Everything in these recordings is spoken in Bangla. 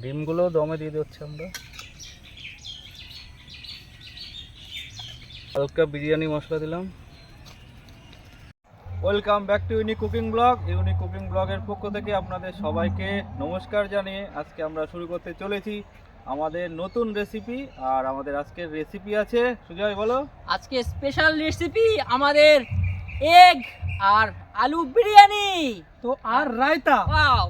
ডিমগুলো দমে দিয়ে দিচ্ছি আমরা। হালকা বিরিয়ানি মশলা দিলাম। Welcome back to unique cooking blog. Unique cooking ব্লগের পক্ষ থেকে আপনাদের সবাইকে নমস্কার জানিয়ে আজকে আমরা শুরু করতে চলেছি আমাদের নতুন রেসিপি। আর আমাদের আজকের রেসিপি আছে, সুজয় বলো। আজকে স্পেশাল রেসিপি আমাদের এগ আর আলু বিরিয়ানি তো আর রায়তা। ওয়াও!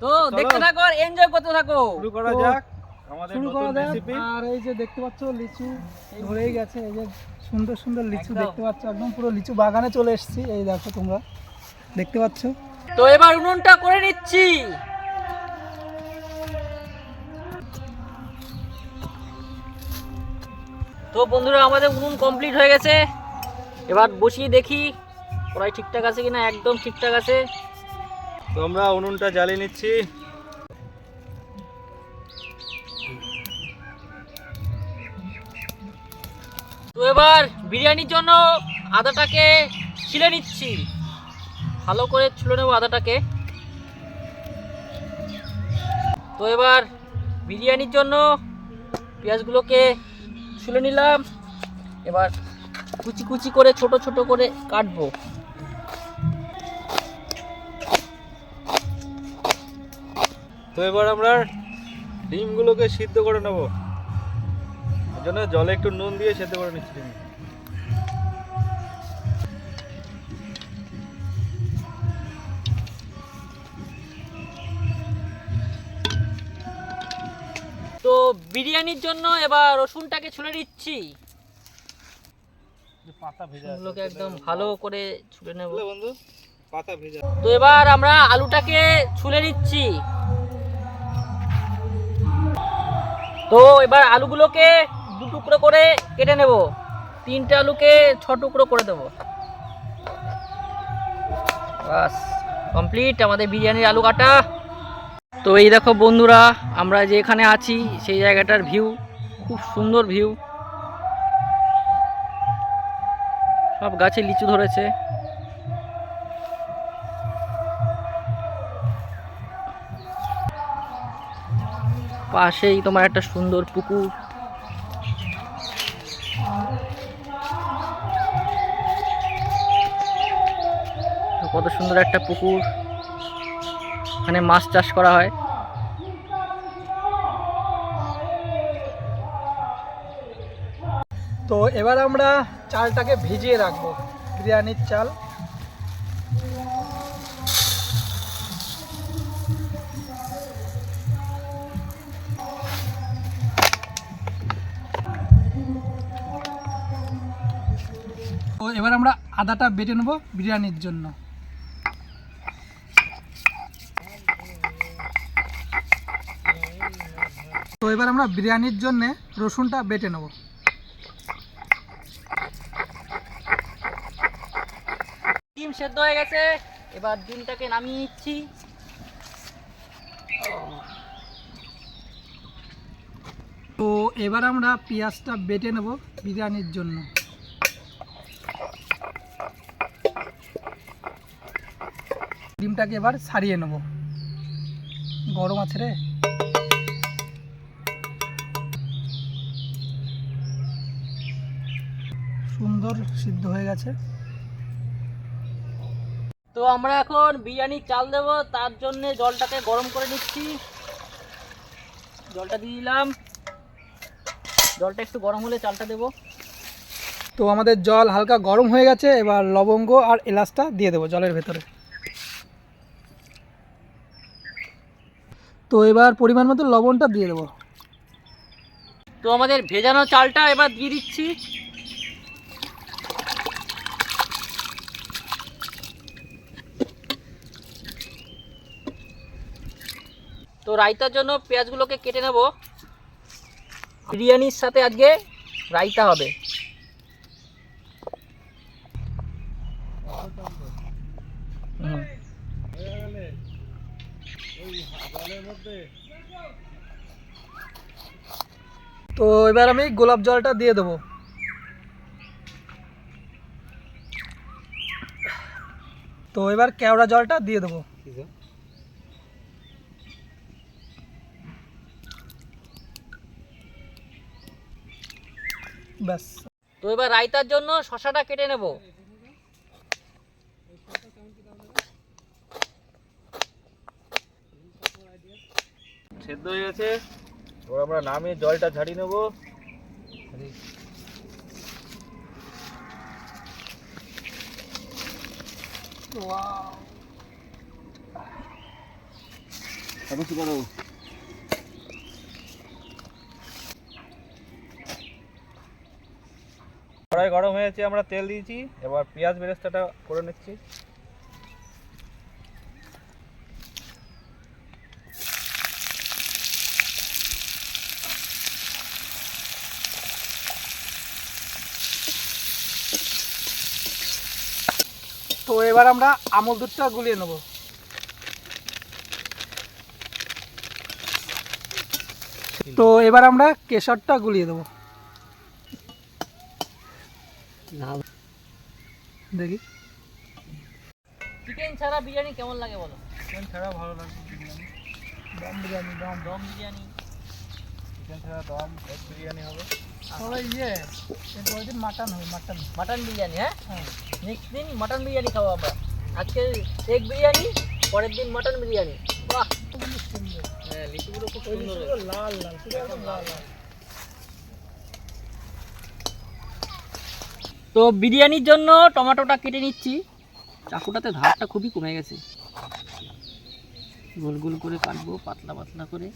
তো চলো। দেখতে থাকো আর এনজয় করতে থাকো। শুরু করা তো যাক আমাদের শুরু নতুন করা যাক। রেসিপি। আর এই যে দেখতে পাচ্ছ লিচু ধরেই গেছে, এই যে সুন্দর সুন্দর লিচু একদম। দেখতে পাচ্ছ, একদম পুরো লিচু বাগানে চলে এসেছি। এই দেখো তোমরা দেখতে পাচ্ছ। তো এবার উনুনটা করে নিচ্ছি। তো বন্ধুরা, আমাদের উনুন কমপ্লিট হয়ে গেছে। এবার বসিয়ে দেখি কড়াই ঠিকঠাক আছে কিনা। একদম ঠিকঠাক আছে। তো আমরা উনুনটা জ্বালিয়ে নিচ্ছি। তো এবার বিরিয়ানির জন্য আদাটাকে ছিলে নিচ্ছি। ভালো করে ছুলে নেবো আদাটাকে। তো এবার বিরিয়ানির জন্য পেঁয়াজগুলোকে ছুলে নিলাম। এবার কুচি কুচি করে ছোট ছোট করে কাটবো। তো এবার আমরা ডিমগুলোকে সিদ্ধ করে নেব। এর জন্য জলে একটু নুন দিয়ে সিদ্ধ করে নিচ্ছি ডিম। তো বিরিয়ানির জন্য এবার রসুনটাকে ছুলে নিচ্ছি। পাতা ভেজা রসুনগুলোকে একদম ভালো করে ছুলে নেব। বন্ধু, পাতা ভেজা। তো এবার আমরা আলুটাকে ছুলে নিচ্ছি। তো এবার আলুগুলোকে দু টুকরো করে কেটে নেব। 3টে আলুকে 6 টুকরো করে দেব। বাস কমপ্লিট আমাদের বিরিয়ানির আলু কাটা। তো এই দেখো বন্ধুরা, আমরা যে এখানে আছি সেই জায়গাটার ভিউ খুব সুন্দর ভিউ। সব গাছে লিচু ধরেছে। পাশেই তোমার একটা সুন্দর পুকুর। কত সুন্দর একটা পুকুর, এখানে মাছ চাষ করা হয়। তো এবার আমরা চালটাকে ভিজিয়ে রাখবো, বিরিয়ানির চাল। তো এবার আমরা আদাটা বেটে নেবো বিরিয়ানির জন্য। তো এবার আমরা বিরিয়ানির জন্য রসুনটা বেটে নেব। ডিম সেদ্ধ হয়ে গেছে, এবার ডিমটাকে নামিয়ে নিচ্ছি। তো এবার আমরা পেঁয়াজটা বেটে নেব বিরিয়ানির জন্য। ডিমটাকে এবার ছাড়িয়ে নেব, গরম আছে রে। সুন্দর সিদ্ধ হয়ে গেছে। তো আমরা এখন বিরিয়ানি চাল দেব, তার জন্য জলটাকে গরম করে নিচ্ছি। জলটা দিয়ে দিলাম। জলটা একটু গরম হলে চালটা দেব। তো আমাদের জল হালকা গরম হয়ে গেছে, এবার লবঙ্গ আর এলাচটা দিয়ে দেবো জলের ভেতরে। তো এবার পরিমাণ মতো লবণটা দিয়ে দেবো। তো আমাদের ভেজানো চালটা এবার দিয়ে দিচ্ছি। তো রায়তার জন্য পেঁয়াজগুলোকে কেটে নেব। বিরিয়ানির সাথে আজকে রায়তা হবে। তো এবার আমি গোলাপ জলটা দিয়ে দেবো। তো এবার কেওড়া জলটা দিয়ে দেবো। ব্যাস। তো এবার রায়তার জন্য শসাটা কেটে নেব। সেদ্ধ হয়ে গেছে, এবার আমরা নামিয়ে জলটা ঝাড়িয়ে নেবো। কড়াই গরম হয়েছে, আমরা তেল দিয়েছি, এবার পেঁয়াজ বেরেস্তাটা করে নিচ্ছি। তো এবার আমরা আমল দুধটা গুলিয়ে নেব। তো এবার আমরা কেশরটা গুলিয়ে দেবো। দেখি চিকেন ছাড়া বিরিয়ানি কেমন লাগে বলো? চিকেন ছাড়া ভালো লাগবে বিরিয়ানি। দম বিরিয়ানি, দম দম বিরিয়ানি। চিকেন ছাড়া দম এগ বিরিয়ানি হবে। সবাই এরপরে দিন মাটন হবে, মাটন। মাটন বিরিয়ানি, হ্যাঁ হ্যাঁ, নেক্সট দিন মাটন বিরিয়ানি খাবো আমরা। আজকে এগ বিরিয়ানি, পরের দিন মাটন বিরিয়ানি। বাহ, হ্যাঁ লিচুগুলো খুব সুন্দর হয়েছে। লাল লাল, পুরো একদম লাল লাল। তো বিরিয়ানির জন্য টমেটোটা কেটে নিচ্ছি। চাকুটাতে ধারটা খুবই কমে গেছে। গোল গোল করে কাটবো, পাতলা পাতলা করে।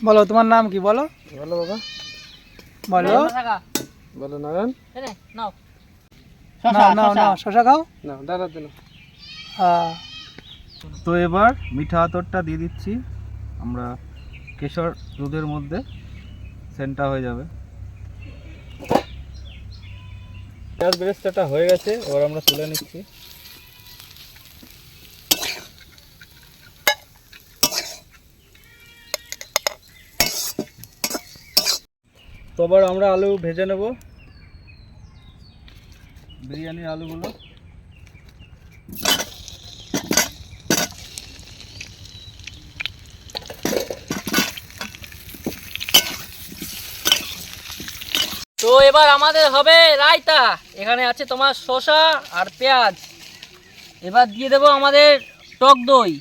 বলো তোমার নাম কি? বলো বলো বাবা, বলো। বলো নারায়ণ। নাও নাও নাও নাও, শশা খাও। না দাদা দিন। হ্যাঁ, তো এবার মিঠা আতরটা দিয়ে দিচ্ছি আমরা কেশর দুধের মধ্যে, সেন্টটা হয়ে যাবে। পেঁয়াজ বেরেস্তাটা হয়ে গেছে, এবার আমরা তুলে নিচ্ছি। তো এবার আমরা আলু ভেজে নেব, বিরিয়ানির আলুগুলো। তো এবার আমাদের হবে রায়তা। এখানে আছে তোমার শসা আর পেঁয়াজ। এবার দিয়ে দেবো আমাদের টক দই।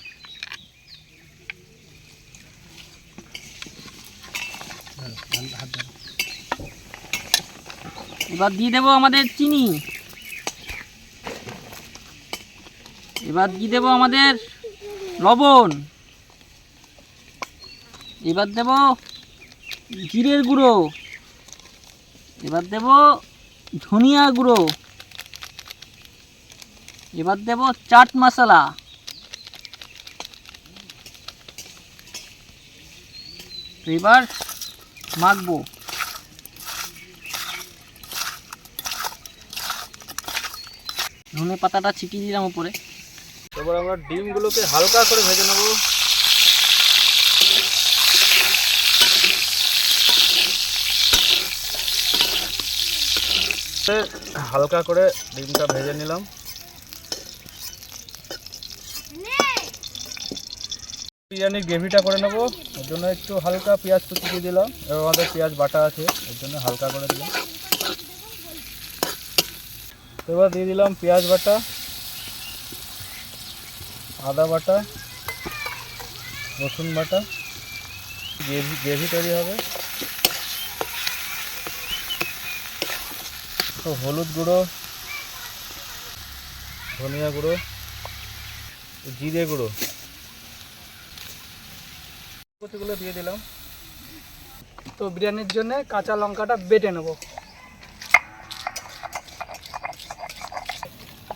এবার দিয়ে দেবো আমাদের চিনি। এবার দিয়ে দেবো আমাদের লবণ। এবার দেব জিরের গুঁড়ো। এবার দেব ধনিয়া গুঁড়ো। এবার দেব চাট মশলা। তো এবার মাখবো। ধনে পাতাটা ছিটিয়ে দিলাম উপরে। এবার আমরা ডিমগুলোকে হালকা করে ভেজে নেব। হালকা করে ডিমটা ভেজে নিলাম। বিরিয়ানির গ্রেভিটা করে নেব, এর জন্য একটু হালকা পেঁয়াজ কুচি দিয়ে দিলাম। এবার আমাদের পেঁয়াজ বাটা আছে, এর জন্য হালকা করে দিলাম। এবার দিয়ে দিলাম পেঁয়াজ বাটা, আদা বাটা, রসুন বাটা। গ্রেভি তৈরি হবে। তো হলুদ গুঁড়ো, ধনিয়া গুঁড়ো, জিরে গুঁড়ো কুচিগুলো দিয়ে দিলাম। তো বিরিয়ানির জন্য কাঁচা লঙ্কাটা বেটে নেব।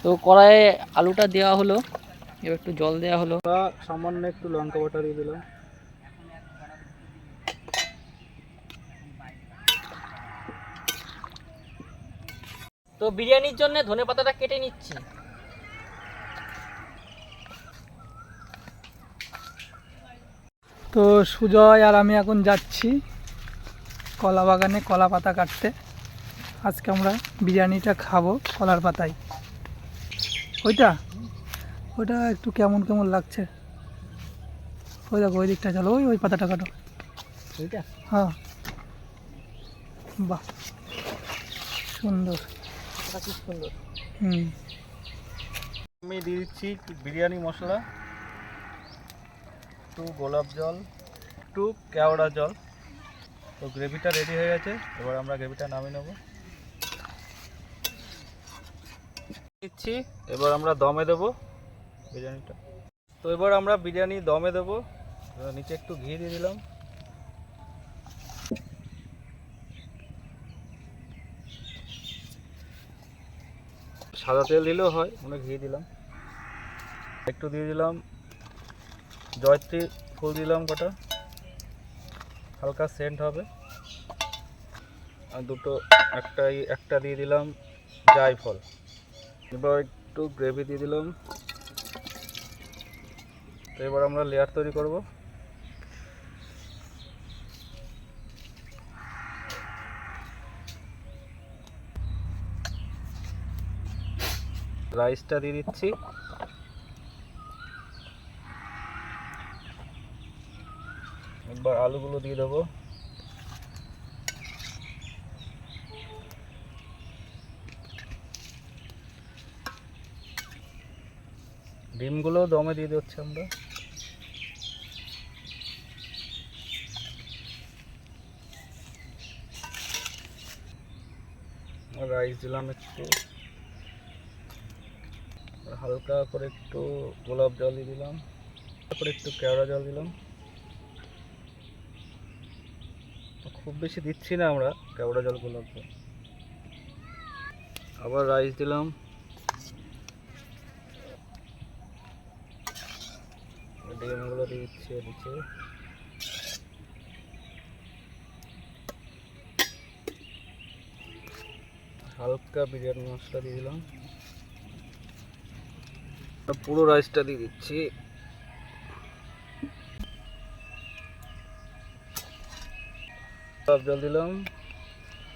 তো কড়াইয়ে আলুটা দেওয়া হলো, এবার একটু জল দেওয়া হলো। সামান্য একটু লঙ্কা বাটা দিয়ে দিলাম। তো বিরিয়ানির জন্য ধনেপাতাটা কেটে নিচ্ছি। তো সুজয় আর আমি এখন যাচ্ছি কলা বাগানে কলা পাতা কাটতে। আজকে আমরা বিরিয়ানিটা খাবো কলার পাতায়। ওইটা ওইটা একটু কেমন কেমন লাগছে। ওই দেখো, ওই দিকটা চলো, ওই ওই পাতাটা কাটো। ওইটা হ্যাঁ, বাহ, সুন্দর। এটা খুব সুন্দর। হুম, আমি দিয়ে দিচ্ছি বিরিয়ানি মশলা, একটু গোলাপ জল, একটু কেওড়া জল। তো গ্রেভিটা রেডি হয়ে গেছে, এবার আমরা গ্রেভিটা নামিয়ে নেব। দিচ্ছি, এবার আমরা দমে দেবো বিরিয়ানিটা। তো এবার আমরা বিরিয়ানি দমে দেবো। এবার নিচে একটু ঘি দিয়ে দিলাম। সাদা তেল দিলেও হয়, অনেক ঘি দিলাম। একটু দিয়ে দিলাম জয়ত্রী ফুল, দিলাম কটা, হালকা সেন্ট হবে। আর একটা দিয়ে দিলাম জায়ফল। এবার একটু গ্রেভি দিয়ে দিলাম। তো এবার আমরা লেয়ার তৈরি করব। রাইসটা দিয়ে দিচ্ছি। একবার আলুগুলো দিয়ে দেবো। ডিমগুলো দমে দিয়ে দিচ্ছি আমরা। রাইস দিলাম একটু, হালকা করে একটু গোলাপ জল দিয়ে দিলাম, তারপরে একটু কেওড়া জল দিলাম। খুব বেশি দিচ্ছি না আমরা কেওড়া জল, গোলাপ জল। আবার রাইস দিলাম, ডিমগুলো দিয়ে দিচ্ছি নিচে। হালকা বিরিয়ানি মশলা দিয়ে দিলাম, পুরো রাইসটা দিয়ে দিচ্ছি। গোলাপ জল দিলাম।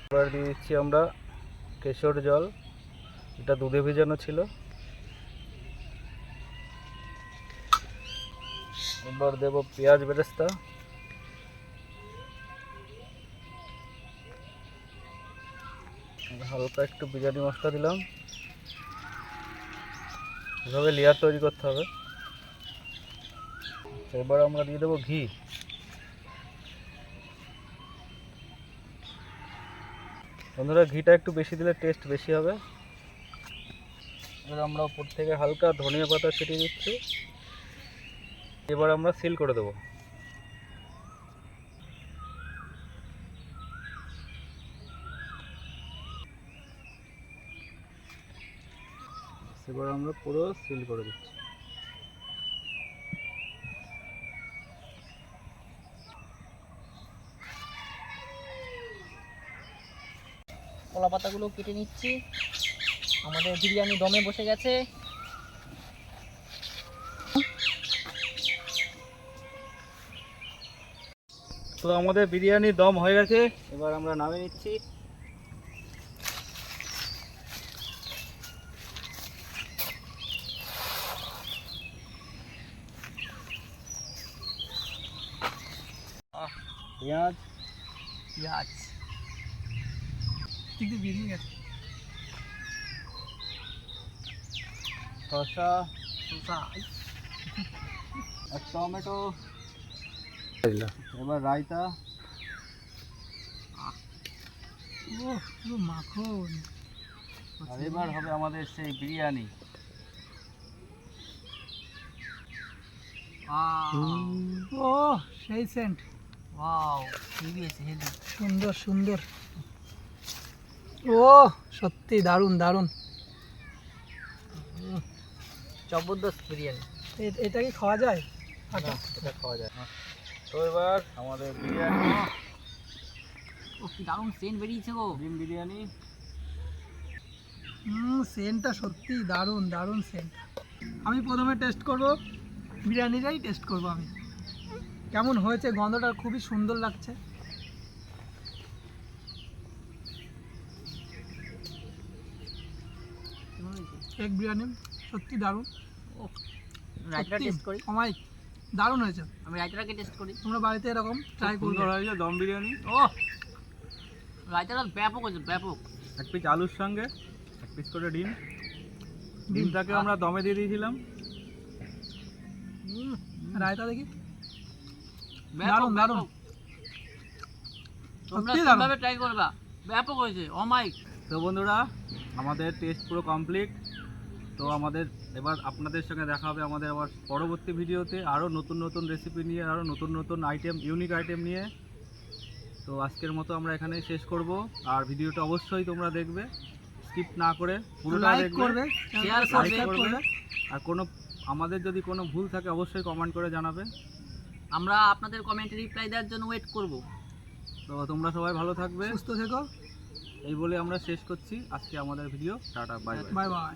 এবার দিয়ে দিচ্ছি আমরা কেশর জল, এটা দুধে ভেজানো ছিল। এবার দেব পেঁয়াজ বেরেস্তা, হালকা একটু বিরিয়ানি মশলা দিলাম। এভাবে লেয়ার তৈরি করতে হবে। এবার আমরা দিয়ে দেবো ঘি। বন্ধুরা, ঘিটা একটু বেশি দিলে টেস্ট বেশি হবে। এবার আমরা উপর থেকে হালকা ধনিয়া পাতা ছিটিয়ে দিচ্ছি। এবার আমরা সিল করে দেবো। এবার আমরা পুরো সিল করে দিচ্ছি। কলা পাতাগুলো কেটে নিচ্ছি। আমাদের বিরিয়ানি দমে বসে গেছে। তো আমাদের বিরিয়ানি দম হয়ে গেছে, এবার আমরা নামিয়ে নিচ্ছি। পেঁয়াজ পেঁয়াজ কিন্তু বেরিয়ে গেছে। শসা আর টমেটো, এবার রায়তা। ও পুরো মাখন। আর এবার হবে আমাদের সেই বিরিয়ানি। ও সেই সেন্ট, ওয়াও, হেভি আছে, হেভি। সুন্দর সুন্দর। ও সত্যি দারুণ দারুণ। জবরদস্ত বিরিয়ানি। এটা কি খাওয়া যায়? না, এটা খাওয়া যায় না। তো এবার আমাদের বিরিয়ানি, ও কি দারুণ সেন্ট বেরিয়েছে গো। ডিম বিরিয়ানি। সেন্টটা সত্যি দারুণ দারুণ সেন্ট। আমি প্রথমে টেস্ট করব, বিরিয়ানিটাই টেস্ট করব আমি, কেমন হয়েছে। গন্ধটা খুবই সুন্দর লাগছে। এগ বিরিয়ানি সত্যি দারুণ। রাইতাটা টেস্ট করি। অমাইক দারুণ হয়েছে। আমি রাইতাটাকে টেস্ট করি। তোমরা বাড়িতে এরকম ট্রাই করবে। দম বিরিয়ানি। ও রায়তাটা ব্যাপক হয়েছে, ব্যাপক। এক পিস আলুর সঙ্গে এক পিস করে ডিম, ডিমটাকে আমরা দমে দিয়ে দিয়েছিলাম। রায়তা দেখি, ব্যাপক, দারুণ, দারুণ। ব্যাপক। তোমরা সত্যি দারুণ। কিভাবে ট্রাই করবা, ব্যাপক হয়েছে অমাইক। তো বন্ধুরা, আমাদের টেস্ট পুরো কমপ্লিট। তো আমাদের এবার আপনাদের সঙ্গে দেখা হবে আমাদের আবার পরবর্তী ভিডিওতে, আরও নতুন নতুন রেসিপি নিয়ে, আরও নতুন নতুন আইটেম, ইউনিক আইটেম নিয়ে। তো আজকের মতো আমরা এখানেই শেষ করব। আর ভিডিওটা অবশ্যই তোমরা দেখবে, স্কিপ না করে পুরোটা লাইক দেখবে, করবে, শেয়ার সাবস্ক্রাইব করবে। করবে। আর আমাদের যদি কোনো ভুল থাকে অবশ্যই কমেন্ট করে জানাবে। আমরা আপনাদের কমেন্টে রিপ্লাই দেওয়ার জন্য ওয়েট করব। তো তোমরা সবাই ভালো থাকবে, সুস্থ থেকো, এই বলে আমরা শেষ করছি আজকে আমাদের video. Tata, bye bye. Bye bye.